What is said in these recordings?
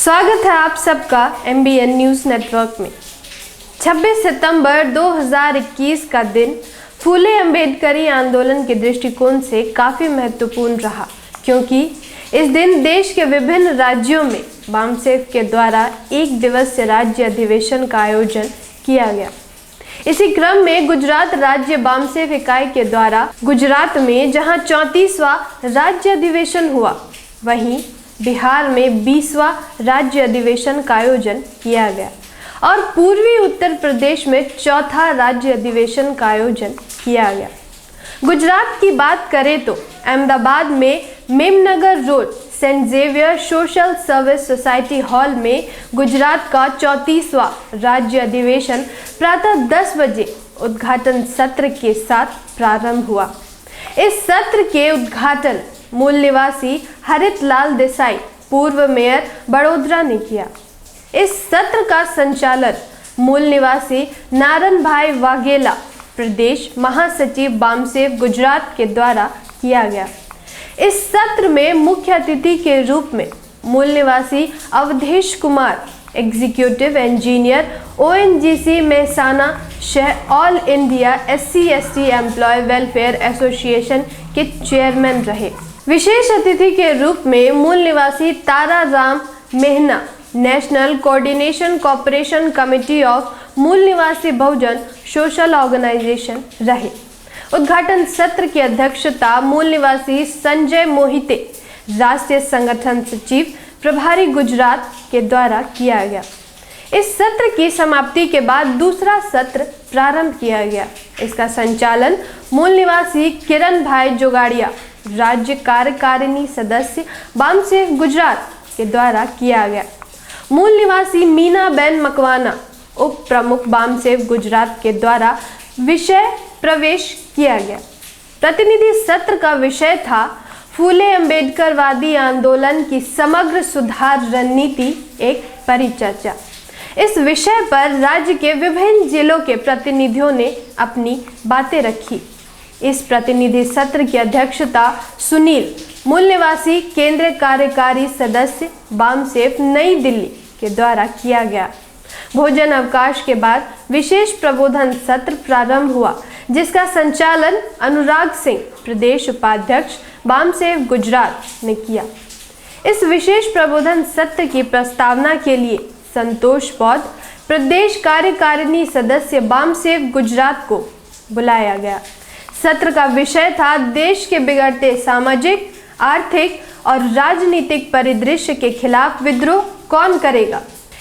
स्वागत है आप सबका MBN न्यूज़ नेटवर्क में। 26 सितंबर 2021 का दिन फूले अम्बेडकरी आंदोलन के दृष्टिकोण से काफ़ी महत्वपूर्ण रहा, क्योंकि इस दिन देश के विभिन्न राज्यों में बामसेफ के द्वारा एक दिवसीय राज्य अधिवेशन का आयोजन किया गया। इसी क्रम में गुजरात राज्य बामसेफ इकाई के द्वारा गुजरात में जहां 34वां राज्य अधिवेशन हुआ, वहीं बिहार में 20वां राज्य अधिवेशन का आयोजन किया गया और पूर्वी उत्तर प्रदेश में चौथा राज्य अधिवेशन का आयोजन किया गया। गुजरात की बात करें तो अहमदाबाद में Memnagar road saint Xavier social service society hall में गुजरात का 34वां राज्य अधिवेशन प्रातः 10 बजे उद्घाटन सत्र के साथ प्रारंभ हुआ। इस सत्र के उद्घाटन मूल निवासी हरितलाल देसाई पूर्व मेयर बड़ोदरा ने किया। इस सत्र का संचालन मूल निवासी नारायण भाई वाघेला प्रदेश महासचिव बामसेफ गुजरात के द्वारा किया गया। इस सत्र में मुख्य अतिथि के रूप में मूल निवासी Awadhesh Kumar executive engineer ONGC Mehsana शहर all India SC/ST employ welfare association के चेयरमैन रहे। विशेष अतिथि के रूप में मूल निवासी Tara Ram Mehna national coordination corporation committee of मूल निवासी बहुजन सोशल ऑर्गेनाइजेशन रहे। उद्घाटन सत्र की अध्यक्षता मूल निवासी संजय मोहिते राष्ट्रीय संगठन सचिव प्रभारी गुजरात के द्वारा किया गया। इस सत्र की समाप्ति के बाद दूसरा सत्र प्रारंभ किया गया। इसका संचालन मूल निवासी किरण भाई जोगाड़िया राज्य कार्यकारिणी सदस्य बामसेफ गुजरात के द्वारा किया गया। मूल निवासी मीना बेन मकवाना उप प्रमुख बामसेफ गुजरात के द्वारा विषय प्रवेश किया गया। प्रतिनिधि सत्र का विषय था फूले अम्बेडकरवादी आंदोलन की समग्र सुधार रणनीति एक परिचर्चा। इस विषय पर राज्य के विभिन्न जिलों के प्रतिनिधियों ने अपनी बातें रखी। इस प्रतिनिधि सत्र की अध्यक्षता सुनील मूल निवासी केंद्रीय कार्यकारी सदस्य बामसेफ नई दिल्ली के द्वारा किया गया। भोजन अवकाश के बाद विशेष प्रबोधन सत्र प्रारंभ हुआ, जिसका संचालन अनुराग सिंह प्रदेश उपाध्यक्ष बामसेफ गुजरात ने किया। इस विशेष प्रबोधन सत्र की प्रस्तावना के लिए संतोष बौद्ध प्रदेश कार्यकारिणी सदस्य बामसेफ गुजरात को बुलाया गया। सत्र का विषय था देश के बिगड़ते सामाजिक, आर्थिक और राजनीतिक परिदृश्य के खिलाफ विद्रोह कौन करेगा।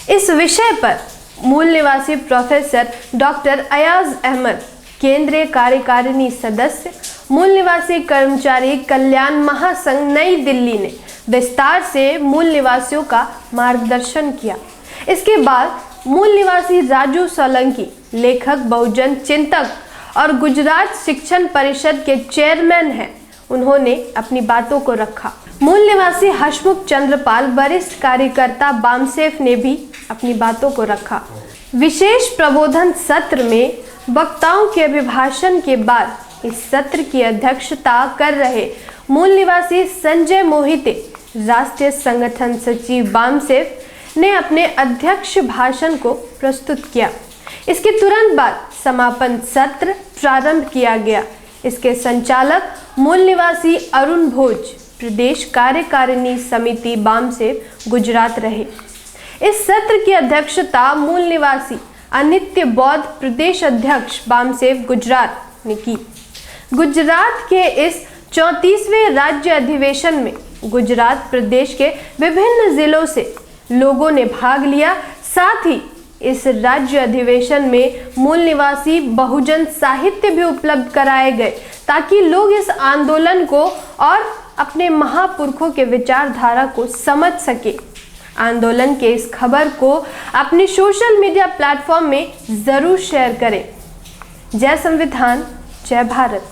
इस विषय पर मूल निवासी प्रोफेसर डॉक्टर अयाज अहमद केंद्रीय कार्यकारिणी सदस्य मूल निवासी कर्मचारी कल्याण महासंघ नई दिल्ली ने विस्तार से मूल निवासियों का मार्गदर्शन किया। इसके बाद मूल निवासी राजू सोलंकी लेखक, बहुजन चिंतक और गुजरात शिक्षण परिषद के चेयरमैन हैं, उन्होंने अपनी बातों को रखा। मूल निवासी हसमुख चंद्रपाल वरिष्ठ कार्यकर्ता बामसेफ ने भी अपनी बातों को रखा। विशेष प्रबोधन सत्र में वक्ताओं के अभिभाषण के बाद इस सत्र की अध्यक्षता कर रहे मूल निवासी संजय मोहिते राष्ट्रीय संगठन सचिव बामसेफ ने अपने अध्यक्ष भाषण को प्रस्तुत किया। इसके तुरंत बाद समापन सत्र प्रारंभ किया गया। इसके संचालक मूल निवासी अरुण भोज प्रदेश कार्यकारिणी समिति बामसेफ गुजरात रहे। इस सत्र की अध्यक्षता मूल निवासी अनित्य बौद्ध प्रदेश अध्यक्ष बामसेफ गुजरात ने की। गुजरात के इस 34वें राज्य अधिवेशन में गुजरात प्रदेश के विभिन्न जिलों से लोगों ने भाग लिया। साथ ही इस राज्य अधिवेशन में मूल निवासी बहुजन साहित्य भी उपलब्ध कराए गए, ताकि लोग इस आंदोलन को और अपने महापुरुषों के विचारधारा को समझ सके। आंदोलन के इस खबर को अपने सोशल मीडिया प्लेटफॉर्म में जरूर शेयर करें। जय संविधान, जय भारत।